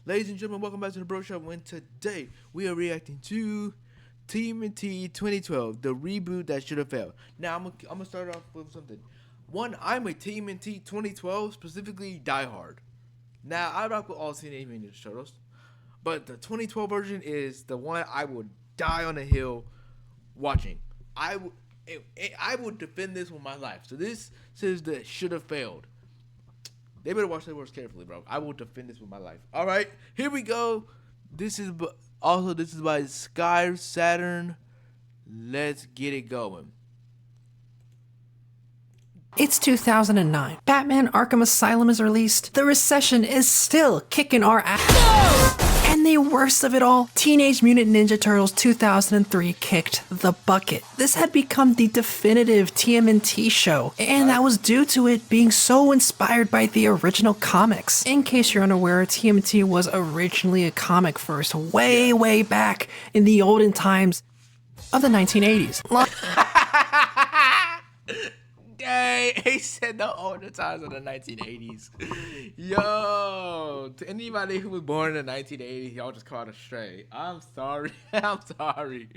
Ladies and gentlemen, welcome back to the Bro Shop. When today we are reacting to TMNT 2012, the reboot that should have failed. Now I'm gonna start off with something. One, I'm a TMNT 2012, specifically Die Hard. Now I rock with all Teenage Mutant Ninja Turtles, but the 2012 version is the one I would die on a hill watching. I would defend this with my life. So this says that should have failed. They better watch their words carefully, bro. I will defend this with my life. All right, here we go. This is by Sky Saturn. Let's get it going. It's 2009. Batman Arkham Asylum is released. The recession is still kicking our ass. No! And the worst of it all, Teenage Mutant Ninja Turtles 2003 kicked the bucket. This had become the definitive TMNT show, and that was due to it being so inspired by the original comics. In case you're unaware, TMNT was originally a comic first, way back in the olden times of the 1980s. He said the older times of the 1980s. Yo, to anybody who was born in the 1980s, y'all just caught us straight. I'm sorry. I'm sorry.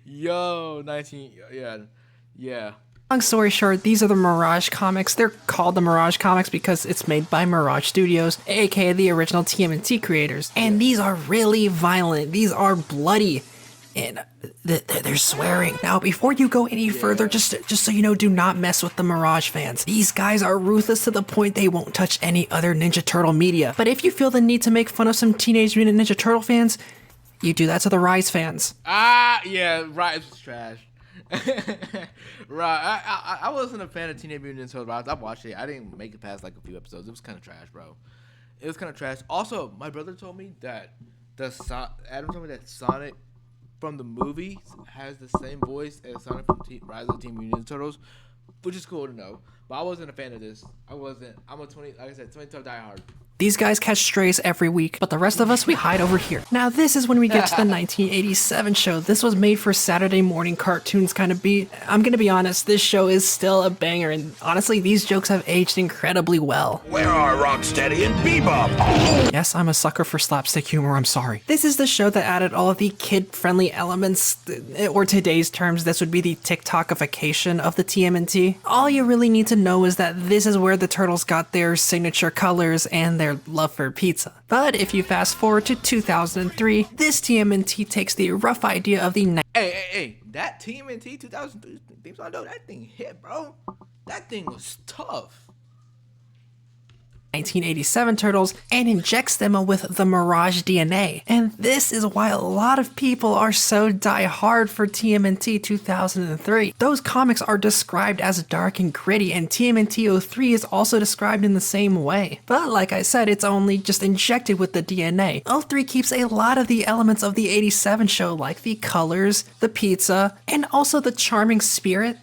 Yo, yeah. Long story short, these are the Mirage comics. They're called the Mirage comics because it's made by Mirage Studios, aka the original TMNT creators. And these are really violent. These are bloody. And they're swearing. Now, before you go any further, just so you know, do not mess with the Mirage fans. These guys are ruthless to the point they won't touch any other Ninja Turtle media. But if you feel the need to make fun of some Teenage Mutant Ninja Turtle fans, you do that to the Rise fans. Yeah, Rise was trash. Right, I wasn't a fan of Teenage Mutant Ninja Turtles Rise. I watched it. I didn't make it past like a few episodes. It was kind of trash, bro. It was kind of trash. Also, my brother told me that Adam told me that Sonic from the movie has the same voice as Sonic from Rise of the Team Mutant Ninja Turtles, which is cool to know. But I wasn't a fan of this. I'm a 2012 diehard. These guys catch strays every week, but the rest of us, we hide over here. Now this is when we get to the 1987 show. This was made for Saturday morning cartoons kind of beat. I'm gonna be honest, this show is still a banger, and honestly, these jokes have aged incredibly well. Where are Rocksteady and Bebop? Yes, I'm a sucker for slapstick humor, I'm sorry. This is the show that added all of the kid-friendly elements, or today's terms, this would be the TikTokification of the TMNT. All you really need to know is that this is where the Turtles got their signature colors and their love for pizza. But if you fast forward to 2003, this TMNT takes the rough idea of the Hey, that TMNT 2003 theme song, though, that thing hit, bro. That thing was tough. 1987 Turtles and injects them with the Mirage DNA. And this is why a lot of people are so die-hard for TMNT 2003. Those comics are described as dark and gritty, and TMNT 03 is also described in the same way. But like I said, it's only just injected with the DNA. 03 keeps a lot of the elements of the 87 show, like the colors, the pizza, and also the charming spirit.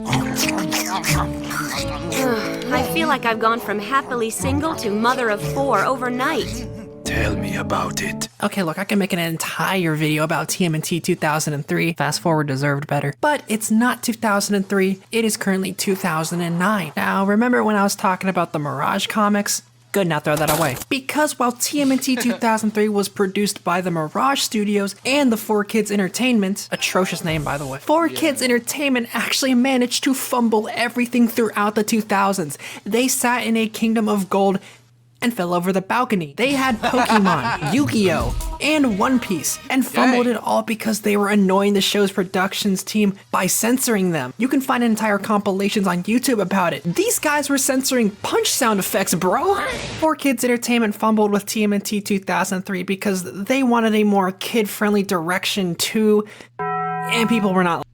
I feel like I've gone from happily single to mother of 4 overnight. Tell me about it. Okay, look, I can make an entire video about TMNT 2003. Fast forward deserved better. But it's not 2003, it is currently 2009. Now, remember when I was talking about the Mirage comics? Good, now throw that away. Because while TMNT 2003 was produced by the Mirage Studios and the 4Kids Entertainment, atrocious name by the way, 4Kids Entertainment actually managed to fumble everything throughout the 2000s. They sat in a kingdom of gold and fell over the balcony. They had Pokemon, Yu-Gi-Oh, and One Piece, and fumbled it all because they were annoying the show's productions team by censoring them. You can find entire compilations on YouTube about it. These guys were censoring punch sound effects, bro. 4Kids Entertainment fumbled with TMNT 2003 because they wanted a more kid-friendly direction too, and people were not.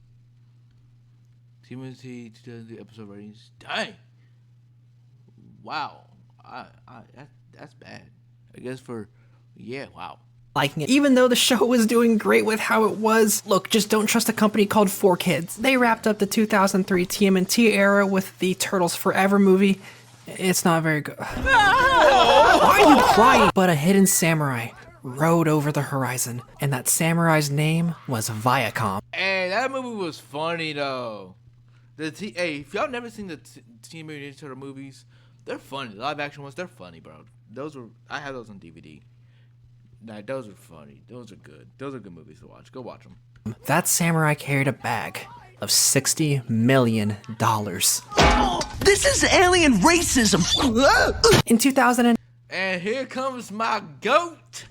TMNT 2003 episode ratings. Dang. Wow. That's bad. I guess wow. Liking it. Even though the show was doing great with how it was, look, just don't trust a company called 4Kids. They wrapped up the 2003 TMNT era with the Turtles Forever movie. It's not very good. Why are you crying? But a hidden samurai rode over the horizon, and that samurai's name was Viacom. Hey, that movie was funny though. Hey, if y'all never seen the Teenage Mutant Ninja Turtle movies, they're funny. The live action ones, they're funny, bro. I have those on DVD. Nah, those are funny. Those are good. Those are good movies to watch. Go watch them. That samurai carried a bag of $60 million. This is alien racism. In 2000, And here comes my GOAT,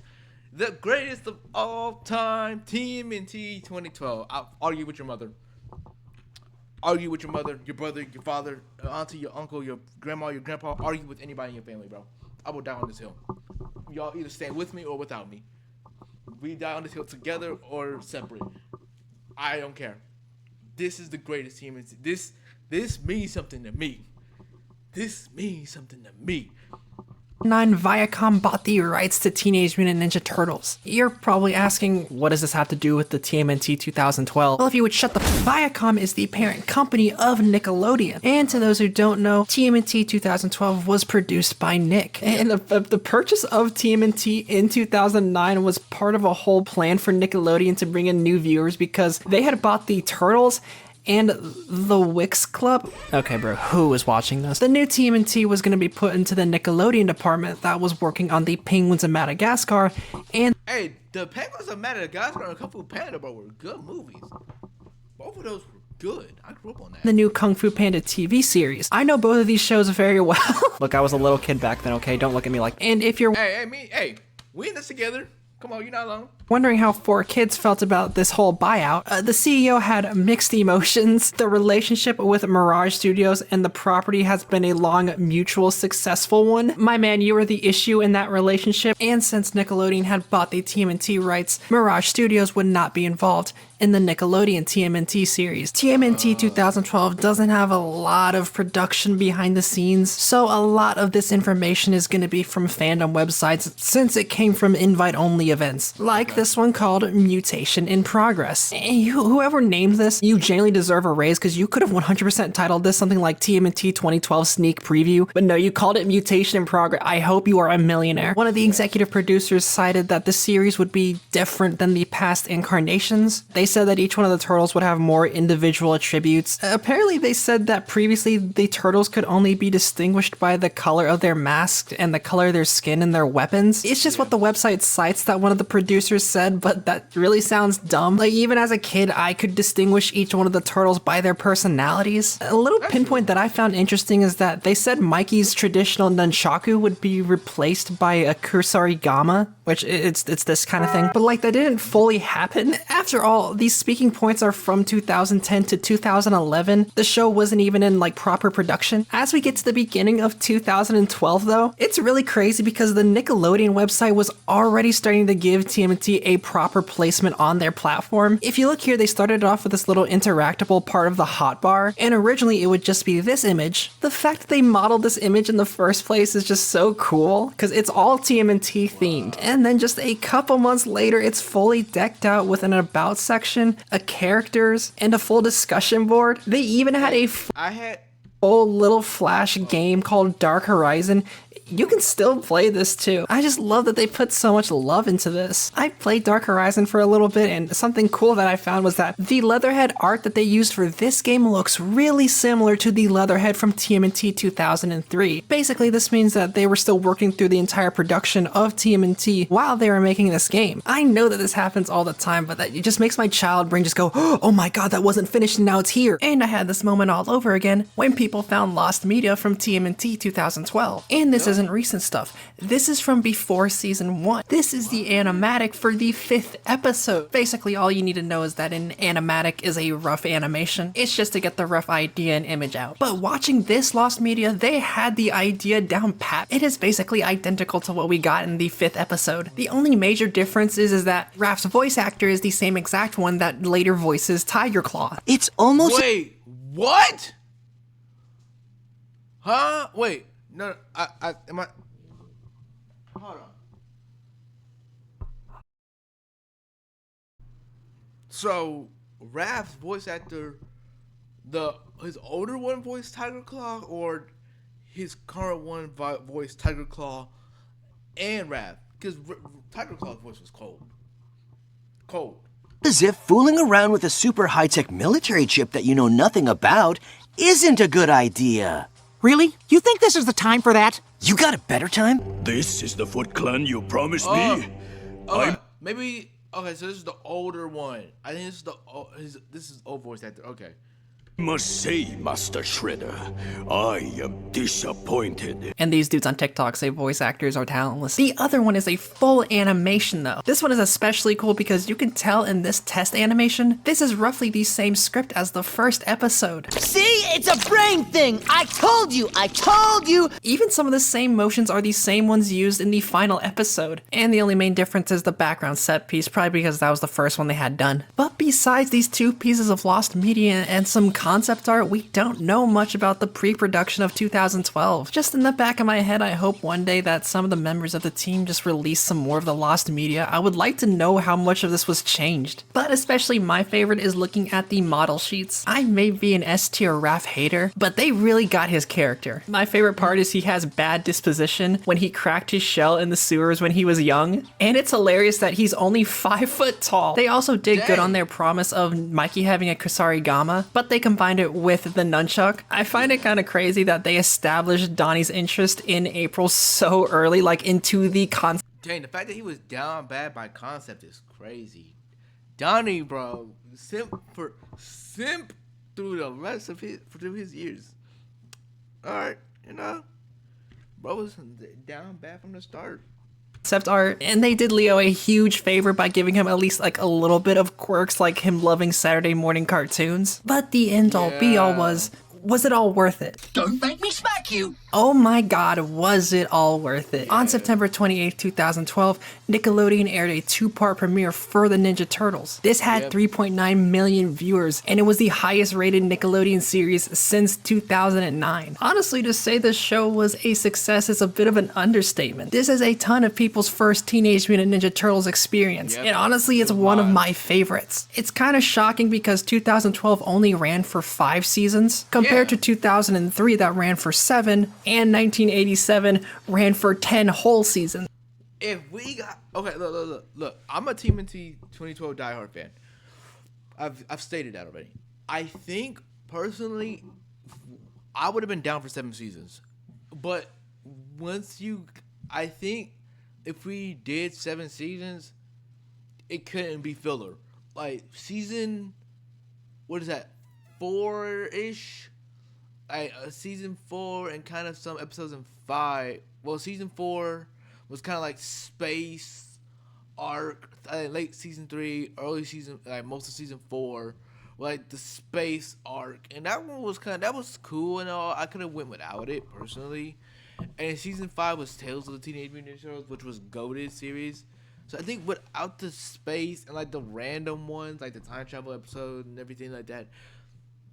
the greatest of all time, TMNT 2012. I'll argue with your mother. Argue with your mother, your brother, your father, your auntie, your uncle, your grandma, your grandpa. Argue with anybody in your family, bro. I will die on this hill. Y'all either stand with me or without me. We die on this hill together or separate. I don't care. This is the greatest TMNT. This means something to me. This means something to me. Viacom bought the rights to Teenage Mutant Ninja Turtles. You're probably asking, what does this have to do with the TMNT 2012? Well, if you would shut the Viacom is the parent company of Nickelodeon. And to those who don't know, TMNT 2012 was produced by Nick. And the purchase of TMNT in 2009 was part of a whole plan for Nickelodeon to bring in new viewers because they had bought the Turtles and the Wix Club. Okay, bro, who was watching this? The new TMNT was going to be put into the Nickelodeon department that was working on the Penguins of Madagascar, and Hey, the Penguins of Madagascar and Kung Fu Panda, bro, were good movies. Both of those were good. I grew up on that. the new Kung Fu Panda TV series. I know both of these shows very well. Look, I was a little kid back then, okay? Don't look at me like... And if you're Hey, we in this together. Come on, you're not alone. wondering how 4Kids felt about this whole buyout, the CEO had mixed emotions. The relationship with Mirage Studios and the property has been a long, mutual, successful one. My man, you were the issue in that relationship, and since Nickelodeon had bought the TMNT rights, Mirage Studios would not be involved in the Nickelodeon TMNT series. TMNT 2012 doesn't have a lot of production behind the scenes, so a lot of this information is going to be from fandom websites since it came from invite-only events, like this one called Mutation in Progress. And whoever named this, you genuinely deserve a raise because you could have 100% titled this something like TMNT 2012 Sneak Preview, but no, you called it Mutation in Progress. I hope you are a millionaire. One of the executive producers cited that the series would be different than the past incarnations. They said that each one of the turtles would have more individual attributes. Apparently they said that previously the turtles could only be distinguished by the color of their mask and the color of their skin and their weapons. It's just what the website cites that one of the producers said, but that really sounds dumb. Like, even as a kid, I could distinguish each one of the turtles by their personalities. A little pinpoint that I found interesting is that they said Mikey's traditional nunchaku would be replaced by a kusarigama, which it's this kind of thing, but like that didn't fully happen. After all, these speaking points are from 2010 to 2011. The show wasn't even in like proper production. As we get to the beginning of 2012 though, it's really crazy because the Nickelodeon website was already starting to give TMNT a proper placement on their platform. If you look here, they started off with this little interactable part of the hotbar, and originally it would just be this image. The fact that they modeled this image in the first place is just so cool because it's all TMNT themed. And then just a couple months later, it's fully decked out with an about section, a characters, and a full discussion board. They even had a full little flash game called Dark Horizon. You can still play this too. I just love that they put so much love into this. I played Dark Horizon for a little bit, and something cool that I found was that the Leatherhead art that they used for this game looks really similar to the Leatherhead from TMNT 2003. Basically, this means that they were still working through the entire production of TMNT while they were making this game. I know that this happens all the time, but that it just makes my child brain just go, oh my god, that wasn't finished and now it's here. And I had this moment all over again when people found lost media from TMNT 2012. And this isn't recent stuff. This is from before season 1. This is the animatic for the 5th episode. Basically, all you need to know is that an animatic is a rough animation. It's just to get the rough idea and image out. But watching this lost media, they had the idea down pat. It is basically identical to what we got in the 5th episode. The only major difference is that Raph's voice actor is the same exact one that later voices Tiger Claw. It's almost... Wait, what? Huh? Wait. No, am I? Hold on. So, Raph's voice actor, his older one voiced Tiger Claw, or his current one voiced Tiger Claw and Raph? Because Tiger Claw's voice was cold. as if fooling around with a super high-tech military chip that you know nothing about isn't a good idea. Really? You think this is the time for that? You got a better time? This is the Foot Clan you promised me? Okay, maybe. Okay, so this is the older one. I think this is old voice actor. Okay. Must say, Master Shredder, I am disappointed. And these dudes on TikTok say voice actors are talentless. The other one is a full animation though. This one is especially cool because you can tell in this test animation, this is roughly the same script as the first episode. See, it's a brain thing. I told you. Even some of the same motions are the same ones used in the final episode. And the only main difference is the background set piece, probably because that was the first one they had done. But besides these two pieces of lost media and some concept art, we don't know much about the pre-production of 2012. Just in the back of my head, I hope one day that some of the members of the team just release some more of the lost media. I would like to know how much of this was changed. But especially my favorite is looking at the model sheets. I may be an S tier Raph hater, but they really got his character. My favorite part is he has bad disposition when he cracked his shell in the sewers when he was young. And it's hilarious that he's only 5 foot tall. They also did good on their promise of Mikey having a Kusarigama, but they combined it with the nunchuck. I find it kind of crazy that they established Donnie's interest in April so early, like into the concept. Dang, the fact that he was down bad by concept is crazy. Donnie, bro, simp through the rest of his years. All right, bro was down bad from the start. Concept art, and they did Leo a huge favor by giving him at least like a little bit of quirks, like him loving Saturday morning cartoons. But the end all be all was it all worth it? Don't make me smack you. Oh my god, was it all worth it? On September 28, 2012, Nickelodeon aired a 2-part premiere for the Ninja Turtles. This had 3.9 million viewers, and it was the highest rated Nickelodeon series since 2009. Honestly, to say the show was a success is a bit of an understatement. This is a ton of people's first Teenage Mutant Ninja Turtles experience, and honestly, it's one of my favorites. It's kind of shocking because 2012 only ran for 5 seasons, compared to 2003 that ran for 7, and 1987 ran for 10 whole seasons. If we got look, I'm a TMNT 2012 diehard fan. I've stated that already. I think personally, I would have been down for 7 seasons, but I think if we did 7 seasons, it couldn't be filler. Like season, what is that, 4-ish? Season 4 and kind of some episodes in 5. Well, season 4 was kind of like space arc. Late season 3, early season, like most of season 4, like the space arc, and that one was that was cool and all. I could have went without it personally. And season 5 was Tales of the Teenage Mutant Ninja Turtles, which was goated series. So I think without the space and like the random ones, like the time travel episode and everything like that,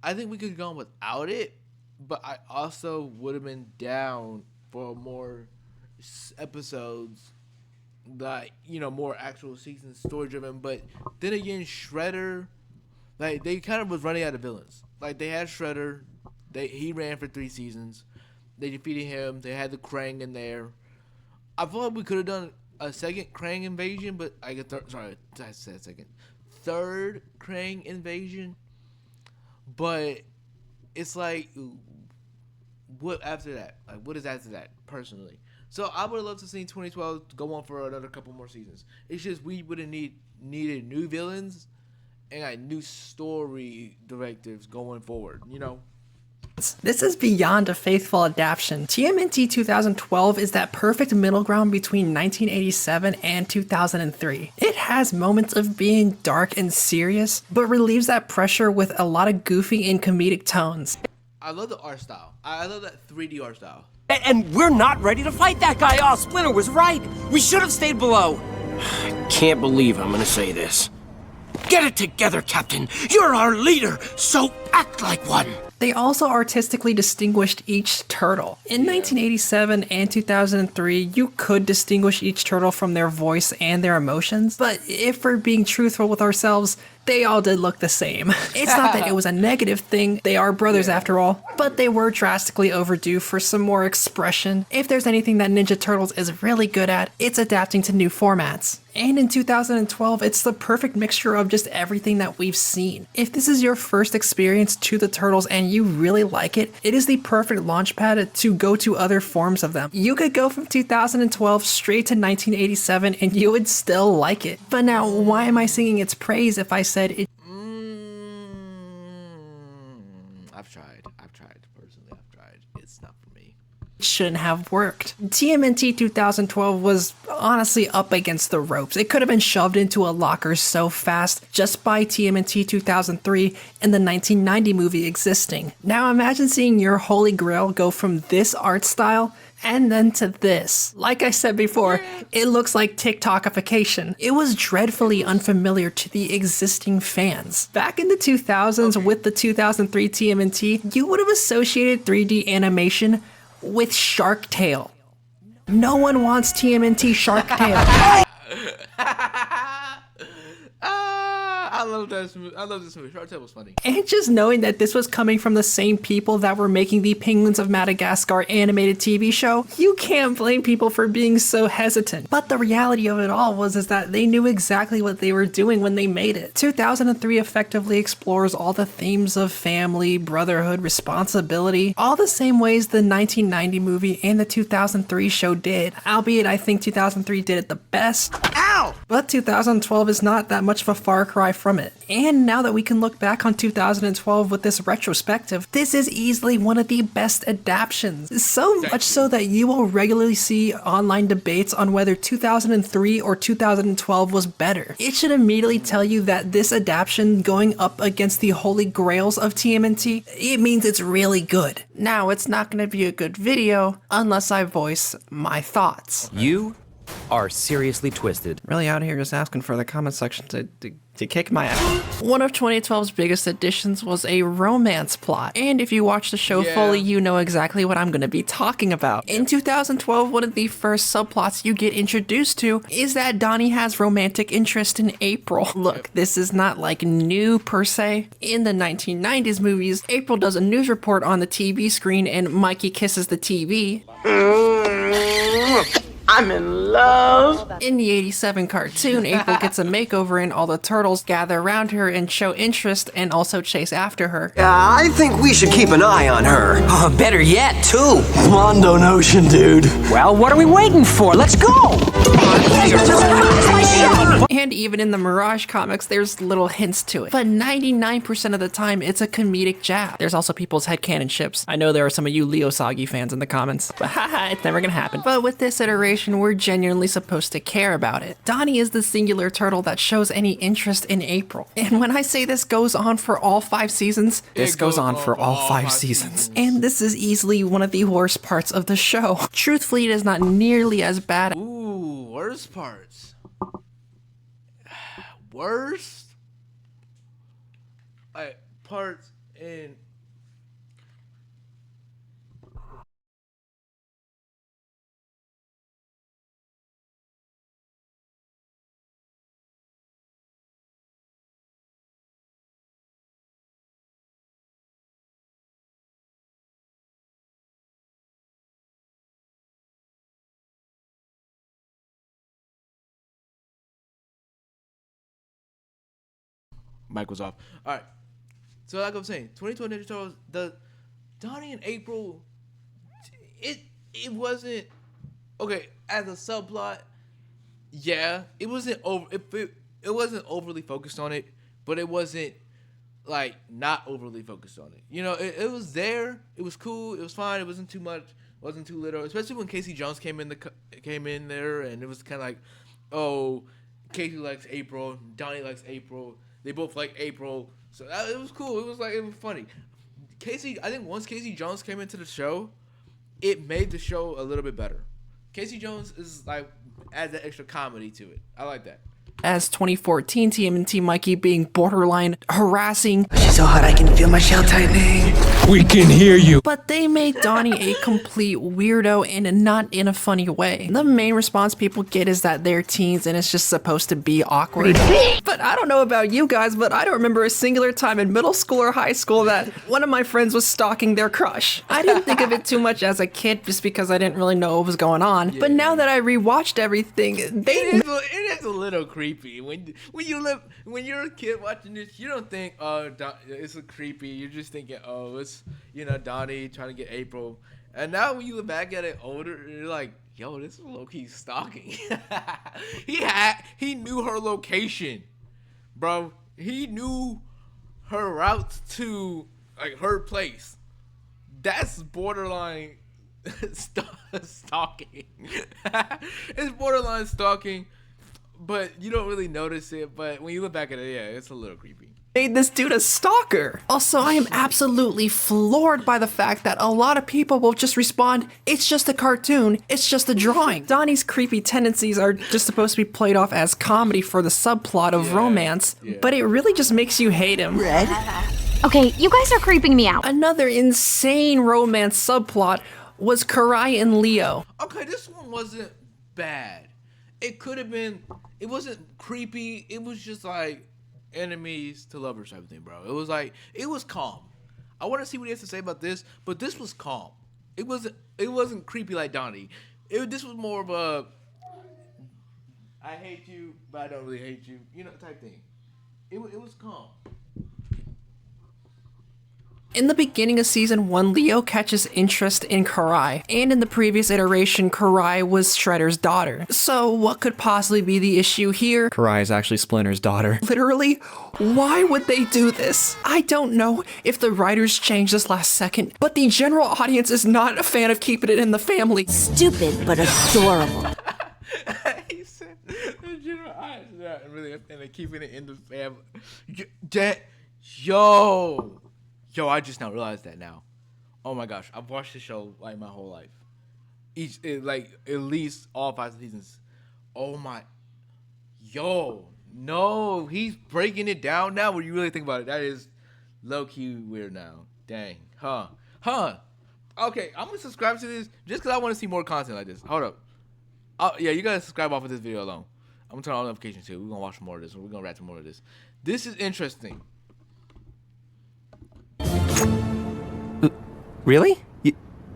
I think we could have gone without it. But I also would have been down for more episodes, like, more actual season story driven. But then again, Shredder, like, they kind of was running out of villains. Like, they had Shredder, he ran for 3 seasons. They defeated him. They had the Krang in there. I feel like we could have done a second Krang invasion, but third Krang invasion. But it's like, what after that? Like, what is after that, personally? So I would have loved to see 2012 go on for another couple more seasons. It's just we would have needed new villains and like new story directives going forward, This is beyond a faithful adaptation. TMNT 2012 is that perfect middle ground between 1987 and 2003. It has moments of being dark and serious, but relieves that pressure with a lot of goofy and comedic tones. I love the art style. I love that 3D art style. And we're not ready to fight that guy. Oh, Splinter was right. We should have stayed below. Can't believe I'm gonna say this. Get it together, Captain. You're our leader, so act like one. They also artistically distinguished each turtle. In 1987 and 2003, you could distinguish each turtle from their voice and their emotions, but if we're being truthful with ourselves, they all did look the same. It's not that it was a negative thing, they are brothers after all, but they were drastically overdue for some more expression. If there's anything that Ninja Turtles is really good at, it's adapting to new formats. And in 2012, it's the perfect mixture of just everything that we've seen. If this is your first experience to the Turtles and you really like it, it is the perfect launchpad to go to other forms of them. You could go from 2012 straight to 1987 and you would still like it. But now, why am I singing its praise if I said it? I've tried. Personally, I've tried. It's not for me. Shouldn't have worked. TMNT 2012 was honestly up against the ropes. It could have been shoved into a locker so fast just by TMNT 2003 and the 1990 movie existing. Now imagine seeing your holy grail go from this art style and then to this. Like I said before, it looks like TikTokification. It was dreadfully unfamiliar to the existing fans. Back in the 2000s with the 2003 TMNT, you would have associated 3D animation with Shark Tale. No one wants TMNT Shark Tale. I love this movie. Shark Tale was funny. And just knowing that this was coming from the same people that were making the Penguins of Madagascar animated TV show, you can't blame people for being so hesitant. But the reality of it all was that they knew exactly what they were doing when they made it. 2003 effectively explores all the themes of family, brotherhood, responsibility, all the same ways the 1990 movie and the 2003 show did. Albeit I think 2003 did it the best. Ow! But 2012 is not that much of a far cry from it. And now that we can look back on 2012 with this retrospective, this is easily one of the best adaptations. So much so that you will regularly see online debates on whether 2003 or 2012 was better. It should immediately tell you that this adaptation going up against the holy grails of TMNT, it means it's really good. Now, it's not going to be a good video unless I voice my thoughts. You are seriously twisted. Really out here just asking for the comment section to kick my ass. One of 2012's biggest additions was a romance plot. And if you watch the show fully, you know exactly what I'm going to be talking about. In 2012, one of the first subplots you get introduced to is that Donnie has romantic interest in April. Look, this is not like new per se. In the 1990s movies, April does a news report on the TV screen and Mikey kisses the TV. I'm in love. In the 87 cartoon, April gets a makeover and all the turtles gather around her and show interest and also chase after her. I think we should keep an eye on her. Better yet, too. Mondo Notion, dude. Well, what are we waiting for? Let's go! And even in the Mirage comics, there's little hints to it. But 99% of the time, it's a comedic jab. There's also people's headcanon ships. I know there are some of you Leo Sagi fans in the comments, but haha, it's never gonna happen. But with this iteration, we're genuinely supposed to care about it. Donnie is the singular turtle that shows any interest in April. And when I say this goes on for all 5 seasons, this goes on for all 5 seasons. And this is easily one of the worst parts of the show. Truthfully, it is not nearly as bad. Ooh, worst parts. Worst? Like, parts in... Mic was off. All right. So like I'm saying, 2012 Ninja Turtles, the Donnie and April, it wasn't okay as a subplot. Yeah, it wasn't it wasn't overly focused on it, but it wasn't like not overly focused on it. You know, it was there. It was cool. It was fine. It wasn't too much. Wasn't too little. Especially when Casey Jones came in there, and it was kind of like, oh, Casey likes April, Donnie likes April. They both like April, so it was cool. It was funny. I think once Casey Jones came into the show, it made the show a little bit better. Casey Jones is like adds that extra comedy to it. I like that. As 2014 TMNT Mikey being borderline harassing. She's so hot I can feel my shell tightening. We can hear you. But they made Donnie a complete weirdo and not in a funny way. The main response people get is that they're teens and it's just supposed to be awkward. But I don't know about you guys, but I don't remember a singular time in middle school or high school that one of my friends was stalking their crush. I didn't think of it too much as a kid just because I didn't really know what was going on. Yeah. But now that I rewatched everything, it is a little creepy. When you're a kid watching this, you don't think, oh, it's a creepy. You're just thinking, oh, it's just, you know, Donnie trying to get April. And now when you look back at it older, you're like, yo, this is low-key stalking. He knew her location, bro. He knew her routes to, like, her place. That's borderline stalking. It's borderline stalking, but you don't really notice it. But when you look back at it, yeah, it's a little creepy. Made this dude a stalker. Also, I am absolutely floored by the fact that a lot of people will just respond, it's just a cartoon, it's just a drawing. Donnie's creepy tendencies are just supposed to be played off as comedy for the subplot of romance, but it really just makes you hate him. Red? Okay, you guys are creeping me out. Another insane romance subplot was Karai and Leo. Okay, this one wasn't bad. It could have been, it wasn't creepy, it was just like enemies to lovers type of thing, bro. It was like, it was calm. I want to see what he has to say about this, but this was calm. It wasn't creepy like Donnie. This was more of a, I hate you, but I don't really hate you, you know, type thing. It was calm. In the beginning of season 1, Leo catches interest in Karai, and in the previous iteration, Karai was Shredder's daughter. So what could possibly be the issue here? Karai is actually Splinter's daughter. Literally, why would they do this? I don't know if the writers changed this last second, but the general audience is not a fan of keeping it in the family. Stupid, but adorable. He said the general audience is not really a fan of keeping it in the family. Yo, I just now realized that now. Oh my gosh, I've watched this show like my whole life. Like at least all 5 seasons. Oh my, yo, no, he's breaking it down now. When you really think about it, that is low key weird now. Dang, huh? Okay, I'm gonna subscribe to this just because I want to see more content like this. Hold up. Yeah, you gotta subscribe off of this video alone. I'm gonna turn on notifications too. We're gonna watch more of this. We're gonna react to more of this. This is interesting. Really?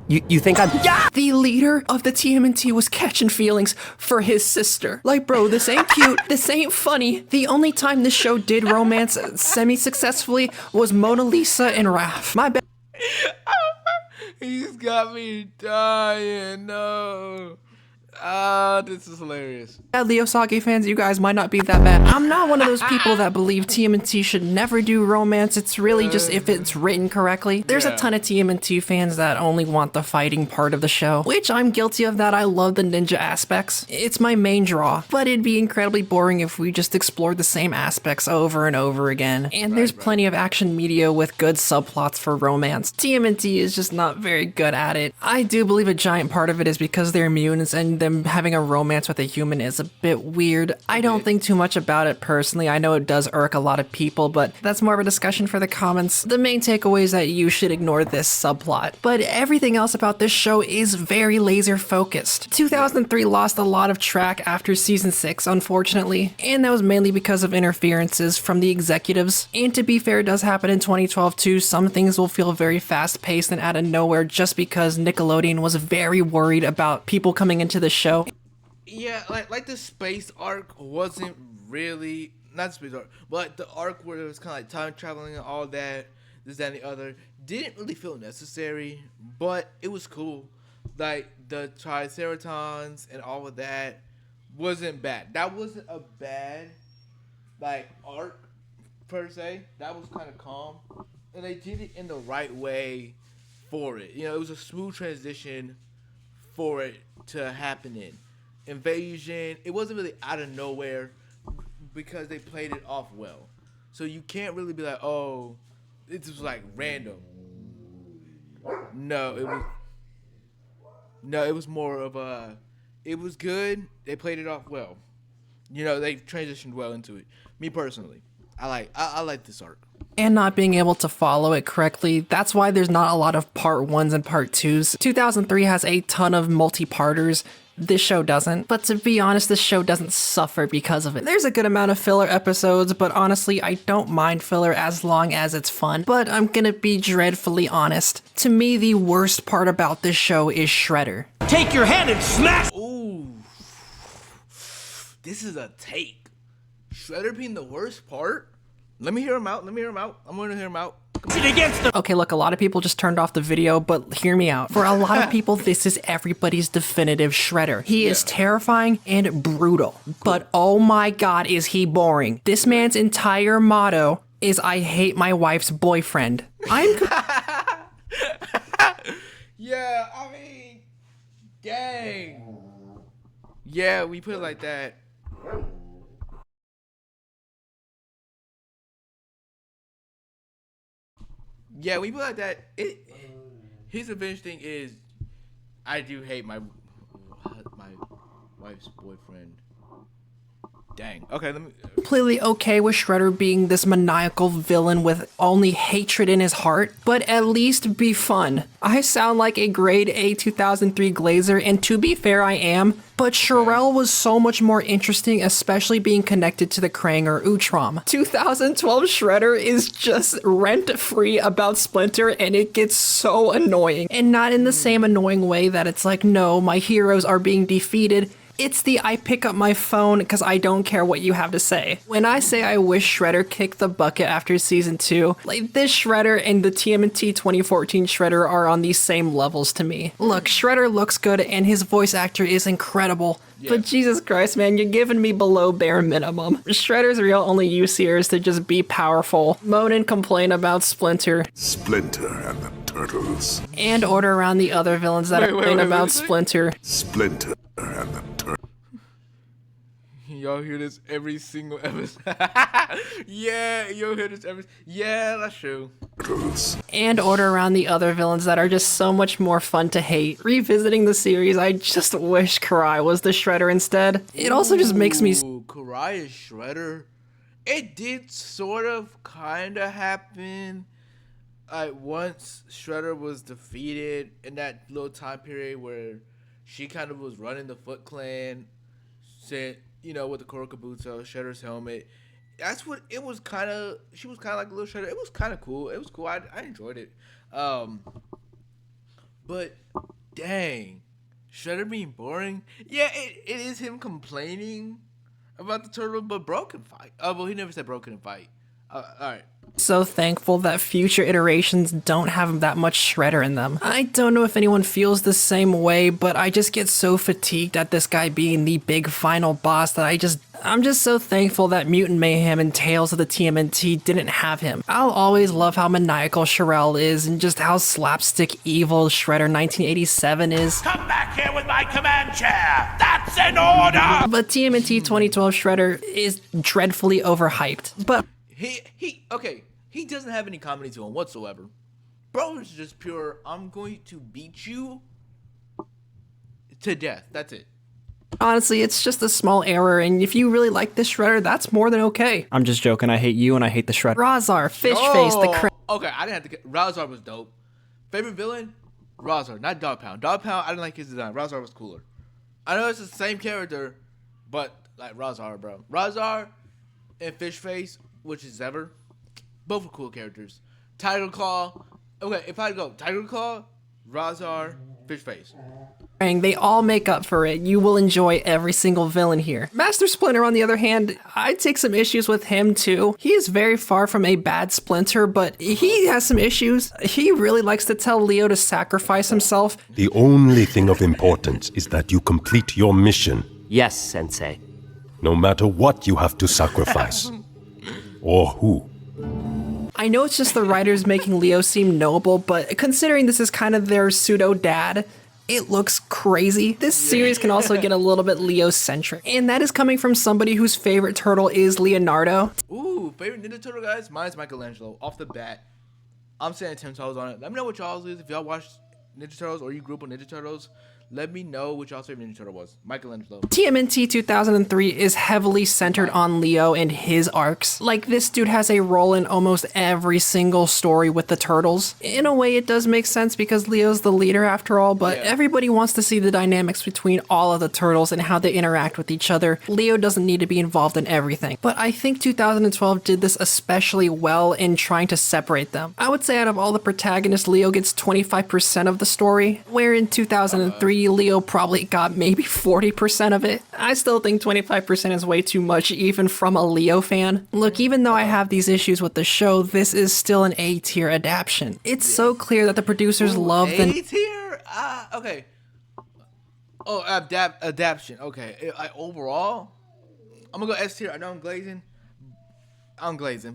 You think I'm— Yeah! The leader of the TMNT was catching feelings for his sister. Like, bro, this ain't cute. This ain't funny. The only time this show did romance semi-successfully was Mona Lisa and Raph. My bad. He's got me dying. No. This is hilarious. Leo Sage fans, you guys might not be that bad. I'm not one of those people that believe TMNT should never do romance. It's really just if it's written correctly. There's a ton of TMNT fans that only want the fighting part of the show, which I'm guilty of that. I love the ninja aspects. It's my main draw, but it'd be incredibly boring if we just explored the same aspects over and over again. And there's plenty of action media with good subplots for romance. TMNT is just not very good at it. I do believe a giant part of it is because they're mutants and them having a romance with a human is a bit weird. I don't think too much about it personally. I know it does irk a lot of people, but that's more of a discussion for the comments. The main takeaway is that you should ignore this subplot. But everything else about this show is very laser focused. 2003 lost a lot of track after season 6, unfortunately, and that was mainly because of interferences from the executives. And to be fair, it does happen in 2012 too. Some things will feel very fast paced and out of nowhere just because Nickelodeon was very worried about people coming into the show. Yeah, like the space arc wasn't really, not the space arc, but the arc where it was kind of like time traveling and all that, this, that, and the other, didn't really feel necessary, but it was cool. Like the Triceratons and all of that wasn't bad. That wasn't a bad like arc per se. That was kind of calm, and they did it in the right way for it. You know, it was a smooth transition for it to happen in. Invasion, it wasn't really out of nowhere because they played it off well. So you can't really be like, oh, it was like random. No, it was more of a, it was good. They played it off well. You know, they transitioned well into it. Me personally, I like this arc. And not being able to follow it correctly. That's why there's not a lot of part 1s and part 2s. 2003 has a ton of multi-parters. This show doesn't. But to be honest, this show doesn't suffer because of it. There's a good amount of filler episodes, but honestly, I don't mind filler as long as it's fun. But I'm gonna be dreadfully honest. To me, the worst part about this show is Shredder. Take your hand and smash! Ooh. This is a take. Shredder being the worst part? Let me hear him out. I'm gonna hear him out. Okay, look, a lot of people just turned off the video, but hear me out. For a lot of people, this is everybody's definitive Shredder. He is terrifying and brutal, but oh my god, is he boring. This man's entire motto is, I hate my wife's boyfriend. Yeah, I mean, dang. Yeah, we put it like that. Yeah, we put it like that. His revenge thing is, I do hate my wife's boyfriend. Dang. Okay, let me. Completely okay with Shredder being this maniacal villain with only hatred in his heart, but at least be fun. I sound like a grade A 2003 glazer, and to be fair, I am, but Shirel was so much more interesting, especially being connected to the Krang or Utrom. 2012 Shredder is just rent-free about Splinter, and it gets so annoying. And not in the same annoying way that it's like, no, my heroes are being defeated. It's the I pick up my phone because I don't care what you have to say. When I say I wish Shredder kicked the bucket after season 2, like this Shredder and the TMNT 2014 Shredder are on these same levels to me. Look, Shredder looks good and his voice actor is incredible, but Jesus Christ, man, you're giving me below bare minimum. Shredder's real only use here is to just be powerful, moan and complain about Splinter, and the Turtles, and order around the other villains that complain about Splinter. Splinter and the Turtles. Y'all hear this every single episode. Yeah, you'll hear this every. Yeah, that's true. And order around the other villains that are just so much more fun to hate. Revisiting the series, I just wish Karai was the Shredder instead. It also just makes me. Karai is Shredder. It did sort of kind of happen. Once Shredder was defeated in that little time period where she kind of was running the Foot Clan, said, you know, with the Korokabutsu, Shredder's helmet. That's what it was kind of. She was kind of like a little Shredder. It was kind of cool. It was cool. I enjoyed it. But dang, Shredder being boring. Yeah, it is him complaining about the turtle, but bro can fight. Oh, well, he never said bro couldn't fight. All right. So thankful that future iterations don't have that much Shredder in them. I don't know if anyone feels the same way, but I just get so fatigued at this guy being the big final boss that I'm just so thankful that Mutant Mayhem and Tales of the TMNT didn't have him. I'll always love how maniacal Shirel is and just how slapstick evil Shredder 1987 is. Come back here with my command chair! That's an order! But TMNT 2012 Shredder is dreadfully overhyped. But he doesn't have any comedy to him whatsoever. Bro is just pure, I'm going to beat you to death. That's it. Honestly, it's just a small error, and if you really like this Shredder, that's more than okay. I'm just joking, I hate you and I hate the Shredder. Razar, Fishface, the Okay, I didn't have to. Razar was dope. Favorite villain? Razar, not Dog Pound. Dog Pound, I didn't like his design. Razar was cooler. I know it's the same character, but like Razar, bro. Razar and Fishface, which is Ever, both are cool characters. Tiger Claw. Okay, if I go Tiger Claw, Razar, Fishface. They all make up for it. You will enjoy every single villain here. Master Splinter, on the other hand, I take some issues with him too. He is very far from a bad Splinter, but he has some issues. He really likes to tell Leo to sacrifice himself. The only thing of importance is that you complete your mission. Yes, Sensei. No matter what you have to sacrifice. Or who. I know it's just the writers making Leo seem noble, but considering this is kind of their pseudo-dad, it looks crazy. This series can also get a little bit Leo-centric, and that is coming from somebody whose favorite turtle is Leonardo. Ooh, favorite Ninja Turtle, guys? Mine's Michelangelo. Off the bat, I'm saying 10 toes on it. Let me know what y'all's is. If y'all watch Ninja Turtles or you grew up on Ninja Turtles, let me know what y'all's favorite Ninja Turtle was. Michelangelo. TMNT 2003 is heavily centered on Leo and his arcs. Like, this dude has a role in almost every single story with the Turtles. In a way, it does make sense because Leo's the leader after all, but everybody wants to see the dynamics between all of the Turtles and how they interact with each other. Leo doesn't need to be involved in everything. But I think 2012 did this especially well in trying to separate them. I would say out of all the protagonists, Leo gets 25% of the story, where in 2003, maybe Leo probably got maybe 40% of it. I still think 25% is way too much even from a Leo fan. Look, even though I have these issues with the show, this is still an A-tier adaptation. It's so clear that the producers love the A-tier? Okay. Oh, adaptation. Okay. Overall, I'm gonna go S-tier. I know I'm glazing,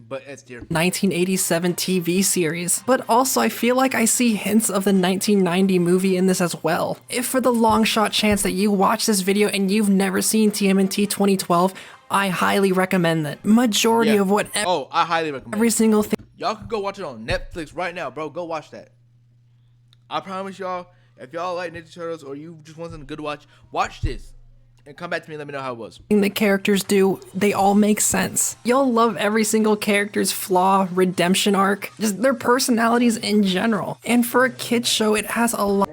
but S-tier. 1987 TV series. But also, I feel like I see hints of the 1990 movie in this as well. If for the long shot chance that you watch this video and you've never seen TMNT 2012, I highly recommend that. Majority of what I highly recommend every single thing. Y'all can go watch it on Netflix right now, bro. Go watch that. I promise y'all, if y'all like Ninja Turtles or you just want something good to watch this. And come back to me and let me know how it was. The characters do, they all make sense. You'll love every single character's flaw, redemption arc, just their personalities in general. And for a kid's show, it has a lot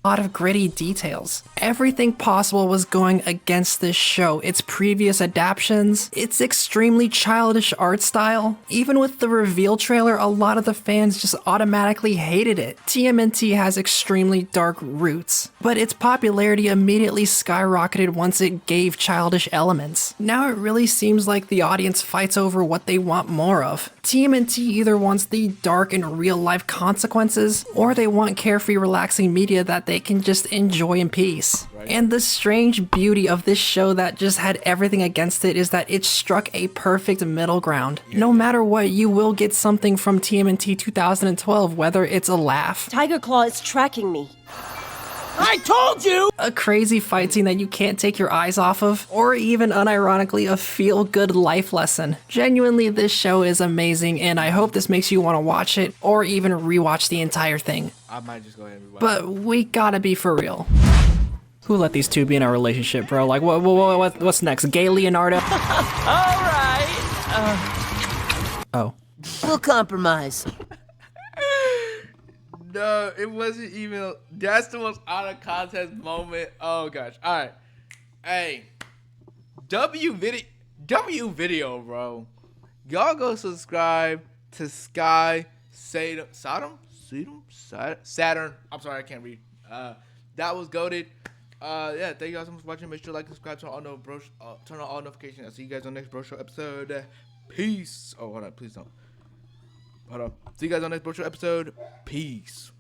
of gritty details. Everything possible was going against this show. Its previous adaptations, its extremely childish art style. Even with the reveal trailer, a lot of the fans just automatically hated it. TMNT has extremely dark roots, but its popularity immediately skyrocketed once it gave childish elements. Now it really seems like the audience fights over what they want more of. TMNT either wants the dark and real-life consequences, or they want carefree, relaxing media that they can just enjoy in peace. Right. And the strange beauty of this show that just had everything against it is that it struck a perfect middle ground. Yeah. No matter what, you will get something from TMNT 2012, whether it's a laugh. Tiger Claw is tracking me. I told you! A crazy fight scene that you can't take your eyes off of, or even unironically a feel-good life lesson. Genuinely, this show is amazing, and I hope this makes you want to watch it, or even rewatch the entire thing. I might just go ahead and rewatch But we gotta be for real. Who let these two be in a relationship, bro? Like, what's next? Gay Leonardo? Alright. Oh. We'll compromise. No, it wasn't even. That's the most out of context moment. Oh gosh. All right. Hey, W video, bro. Y'all go subscribe to Saturn. I'm sorry, I can't read. That was goated. Yeah, thank you guys so much for watching. Make sure to like, subscribe, turn on all notifications. I'll see you guys on the next Bro Show episode. Peace. Oh, hold on, please don't. Hold on. See you guys on the next Bro Show episode. Peace.